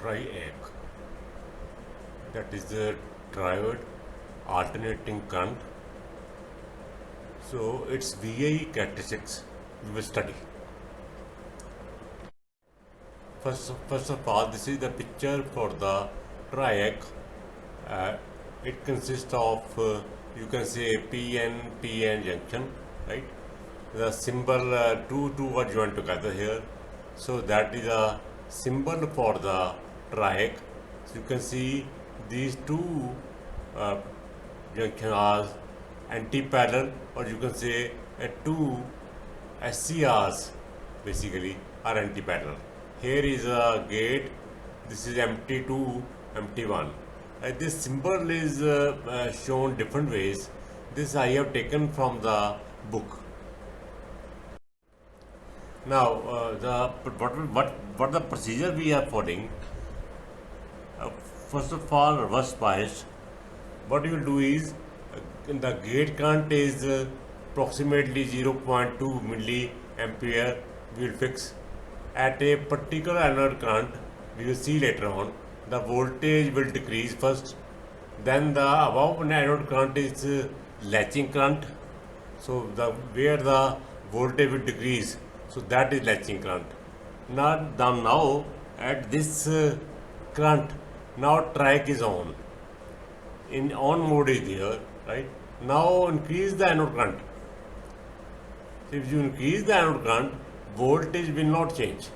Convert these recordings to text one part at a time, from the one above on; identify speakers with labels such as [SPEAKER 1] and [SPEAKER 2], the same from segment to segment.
[SPEAKER 1] TRIAC, that is the Triode alternating current. So its VAE characteristics we will study. First of all, this is the picture for the TRIAC. It consists of you can say PN junction, right? The symbol two are joined together here, so that is a symbol for the TRIAC. So you can see these two junctions are anti-parallel, or you can say two SCRs basically are anti-parallel. Here is a gate, this is empty2, empty1. This symbol is shown different ways. This I have taken from the book. Now, what the procedure we are following? First of all, reverse bias. What you will do is the gate current is approximately 0.2 milliampere. We will fix at a particular anode current. We will see later on. The voltage will decrease first. Then the above anode current is latching current. So where the voltage will decrease, so that is latching current. Now at this current, now TRIAC is on. In on mode is there, right? Now increase the anode current. So if you increase the anode current, voltage will not change.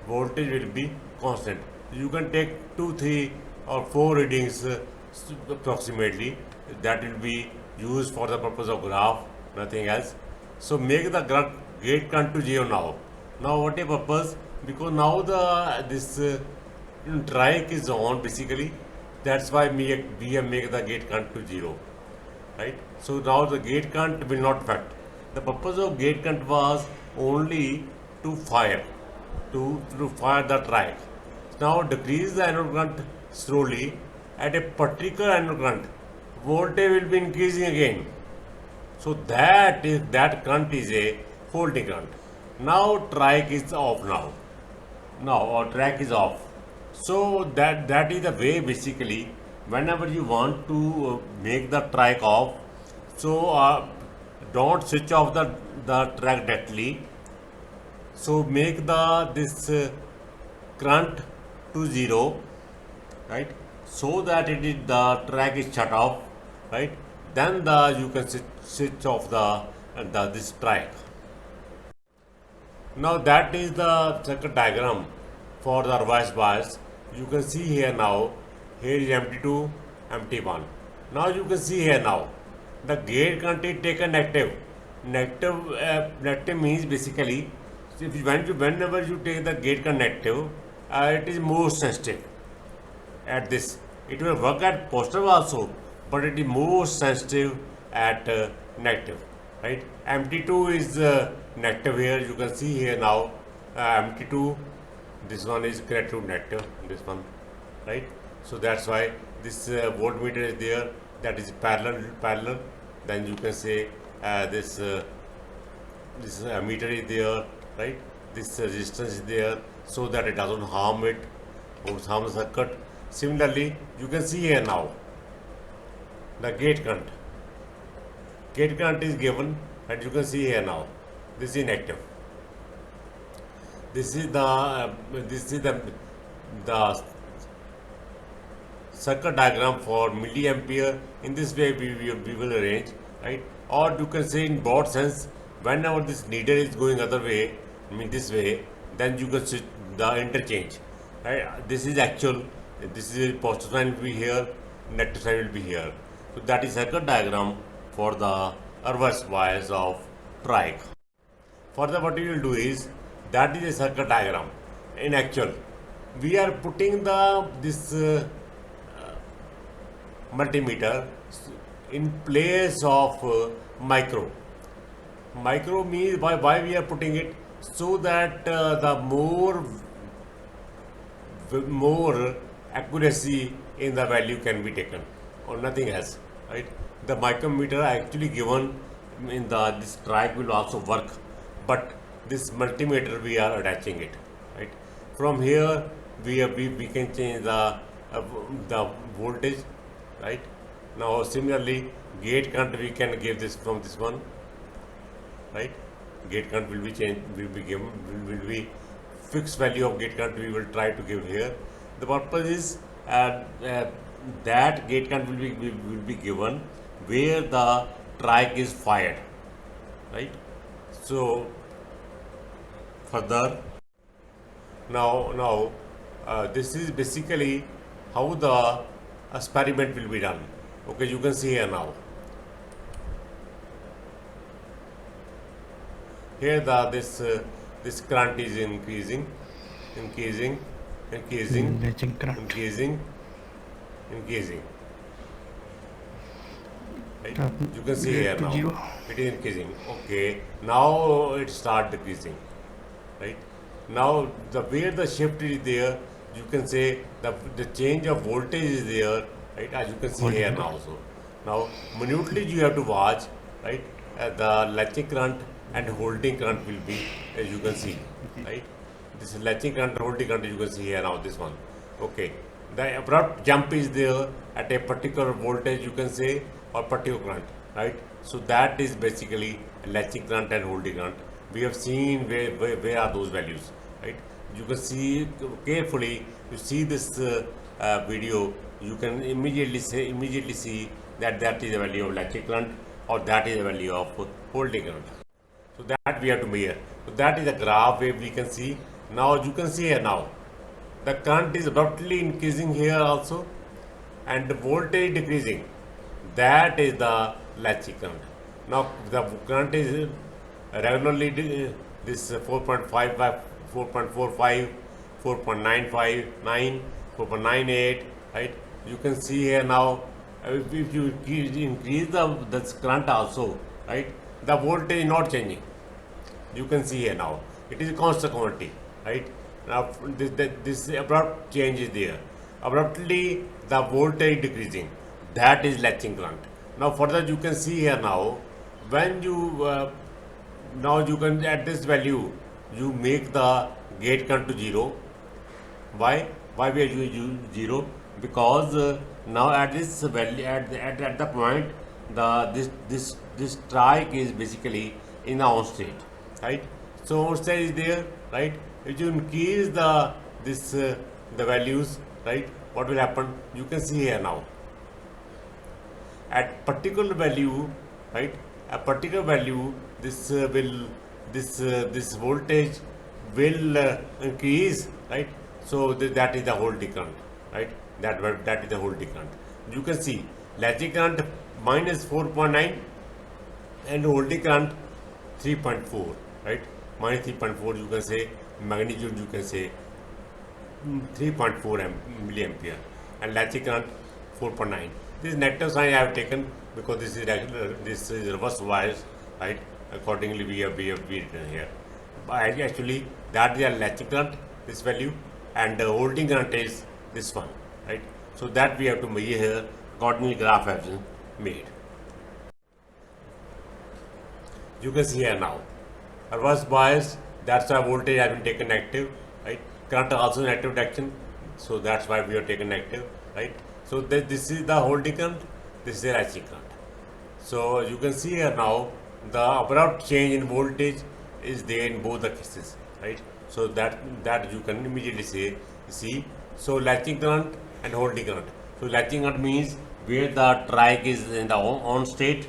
[SPEAKER 1] Voltage will be constant. You can take 2, 3 or 4 readings approximately. That will be used for the purpose of graph, nothing else. So make the gate current to 0 now. Now what a purpose? Because now this TRIAC is on basically. That's why we have make the gate current to 0, right? So now the gate current will not affect. The purpose of gate current was only to fire the TRIAC. Now decrease the anode current slowly. At a particular anode current, voltage will be increasing again. So that current is a holding current. Now TRIAC is off now. TRIAC is off. So that is the way basically. Whenever you want to make the TRIAC off, so don't switch off the TRIAC directly. So make this current to 0, right? So that the TRIAC is shut off, right? Then you can switch off this TRIAC. Now that is the circuit diagram for the reverse bias. You can see here now. Here is empty2, empty1. Now you can see here now. The gate current is taken negative. Negative means basically, whenever you take the gate current negative, it is more sensitive. At this, it will work at positive also, but it is more sensitive at negative, right? Empty2 is negative here. You can see here now. Empty2, this one is connected to negative. This one, right? So that's why this voltmeter is there. That is parallel. Then you can say this meter is there, right? This resistance is there, so that it doesn't harm it or harm the circuit. Similarly, you can see here now the gate current. Gate current is given, and you can see here now. This is negative. This is the circuit diagram for milliampere. In this way we will arrange, right? Or you can say in broad sense, whenever this needle is going other way, I mean this way, then you can switch the interchange, right? This is actual. This is positive sign will be here, negative sign will be here. So that is circuit diagram for the reverse bias of TRIAC. Further, what we will do is, that is a circuit diagram. In actual, we are putting this multimeter in place of micro. Micro means why we are putting it, so that the more accuracy in the value can be taken, or nothing else, right? The micrometer actually given in this TRIAC will also work, but this multimeter we are attaching it, right? From here we can change the voltage, right? Now similarly, gate current we can give this from this one, right? Gate current will be changed, will be given, will be fixed value of gate current we will try to give here. The purpose is that gate current will be given where the TRIAC is fired, right? So further, now this is basically how the experiment will be done. Okay, you can see here now. Here this current is increasing,
[SPEAKER 2] Matching current.
[SPEAKER 1] increasing. Right? You can see here now. It is increasing. Okay. Now it start decreasing. Right? Now where the shift is there, you can say the change of voltage is there. Right? As you can see here now also. Now minutely you have to watch. Right? The latching current and holding current will be, as you can see. Right? This latching current and holding current you can see here now, this one. Okay. The abrupt jump is there at a particular voltage, you can say, or particular current, right? So that is basically latching current and holding current. We have seen where are those values, right? You can see carefully. You see this video, you can immediately see that is the value of latching current or that is the value of holding current. So that we have to measure. So that is a graph where we can see. Now you can see here now. The current is abruptly increasing here also and the voltage decreasing. That is the latching current. Now the current is regularly this 4.55, 4.45, 4.95, 9, 4.98, right? You can see here now, if you increase the current also, right? The voltage is not changing. You can see here now. It is constant quantity, right? Now this abrupt change is there. Abruptly the voltage decreasing. That is latching current. Now further you can see here now, when you now you can at this value you make the gate current to 0. Why we are using 0? Because now at this value at the point this TRIAC is basically in the on state, right? So on state is there, right? If you increase the values, right, what will happen? You can see here now. At particular value, right? A particular value, this voltage will increase, right? So that is the holding current, right? That is the holding current. You can see latching current minus 4.9 and holding current 3.4, right? Minus 3.4, you can say magnitude, you can say 3.4 milliampere, and latching current 4.9. This negative sign I have taken because this is regular, this is reverse bias, right? Accordingly we have written here. But actually that is a latching current, this value, and the holding current is this one, right? So that we have to measure here. Accordingly graph has been made. You can see here now. Reverse bias, that's why voltage has been taken negative, right? Current also negative direction, so that's why we have taken negative, right? So this is the holding current, this is the latching current. So you can see here now the abrupt change in voltage is there in both the cases, right? So that you can immediately see. So latching current and holding current. So latching current means where the TRIAC is in the on state,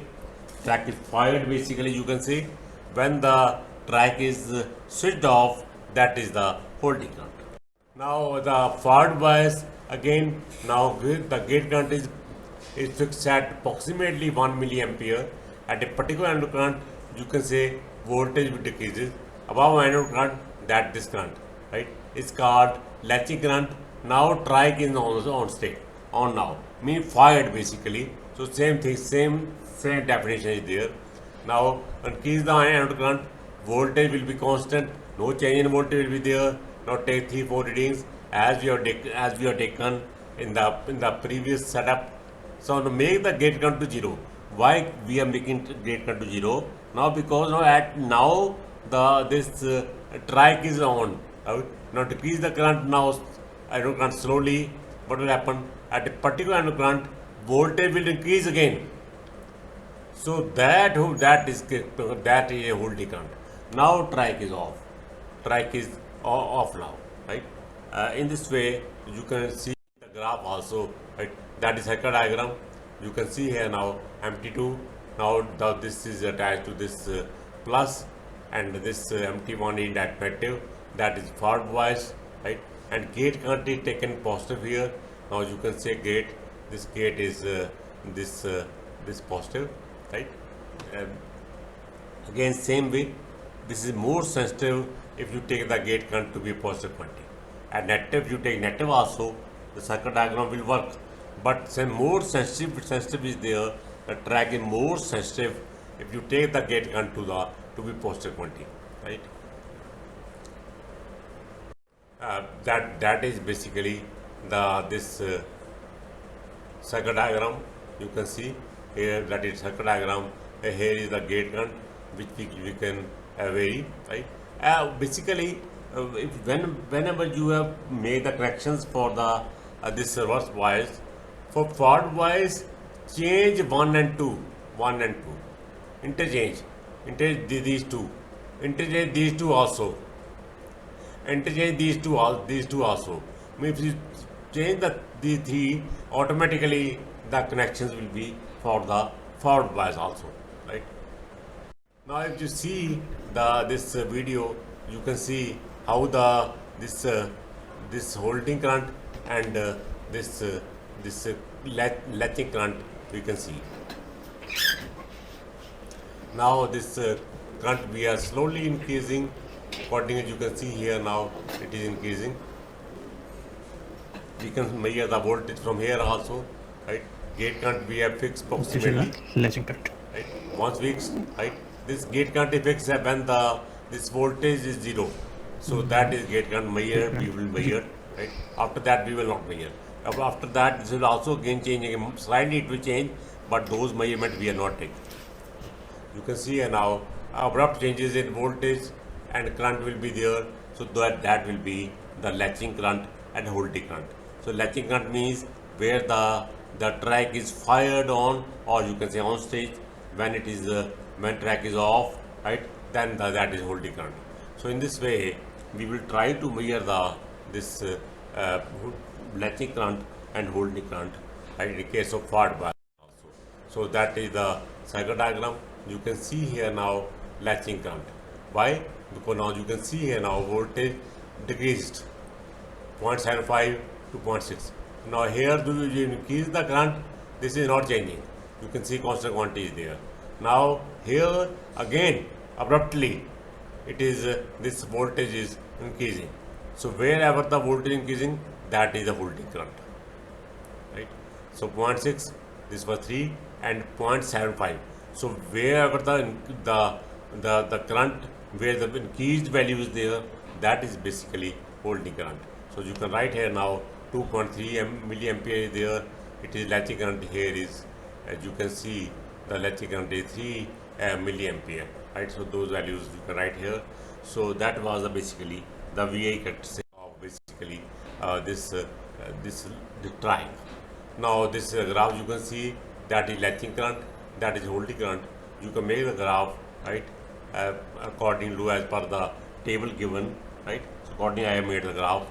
[SPEAKER 1] TRIAC is fired basically, you can say. When the TRIAC is switched off, that is the holding current. Now the forward bias, again now the gate current is fixed at approximately 1 milliampere. At a particular anode current, you can say voltage will decreases. Above anode current, that this current, right? It's called latching current. Now TRIAC is on state, on now, mean fired basically. So same thing, same definition is there. Now increase the anode current, voltage will be constant, no change in voltage will be there. Now take 3-4 readings as we have taken in the previous setup. So to make the gate current to 0, why we are making gate current to 0? Now because now this TRIAC is on. Now decrease the current now anode current slowly, what will happen? At a particular anode current, voltage will increase again. So that is a holding current. Now TRIAC is off. TRIAC is off now, right? In this way, you can see the graph also, right? That is circuit diagram. You can see here now MT2. Now this is attached to this plus, and this MT1 is negative. That is forward bias, right? And gate current is taken positive here. Now you can say gate. This gate is this positive, right? Again, same way, this is more sensitive if you take the gate current to be positive quantity. And negative, you take negative also, the circuit diagram will work. But some more sensitive is there. The TRIAC is more sensitive if you take the gate current to be positive quantity, right? That is basically this circuit diagram. You can see here that is circuit diagram. Here is the gate current which we can vary, right? Basically, whenever you have made the corrections for the this reverse bias, for forward bias, change 1 and 2, interchange these two, interchange these two also, interchange these two also. If you change these three, automatically the connections will be for the forward bias also, right? Now if you see this video, you can see how this holding current and this latching current we can see. Now this current we are slowly increasing. Accordingly, you can see here now it is increasing. We can measure the voltage from here also, right? Gate current we have fixed approximately.
[SPEAKER 2] Latching current.
[SPEAKER 1] Right? Once fixed, right? This gate current is fixed when this voltage is 0. So that is gate current measured, we will measure, right? After that we will not measure. After that this will also again change, slightly it will change, but those measurements we are not taking. You can see here now abrupt changes in voltage and current will be there. So that will be the latching current and holding current. So latching current means where the TRIAC is fired on, or you can say on stage. When it is when TRIAC is off, right? Then that is holding current. So in this way, we will try to measure this latching current and holding current, right, in case of forward bias also. So that is the circuit diagram. You can see here now latching current. Why? Because now you can see here now voltage decreased 0.75 to 0.6. Now here do you increase the current? This is not changing. You can see constant quantity is there. Now here again abruptly it is this voltage is increasing. So wherever the voltage increasing, that is the holding current, right? So 0.6, this was 3, and 0.75. So wherever the current, where the increased value is there, that is basically holding current. So you can write here now 2.3 milliampere is there. It is latching current. Here is, as you can see, the latching current is 3 milliampere, right? So those values you can write here. So that was basically the VI characteristic of basically this TRIAC. Now this graph you can see that is latching current, that is holding current. You can make the graph, right, according to as per the table given, right? So accordingly I have made the graph.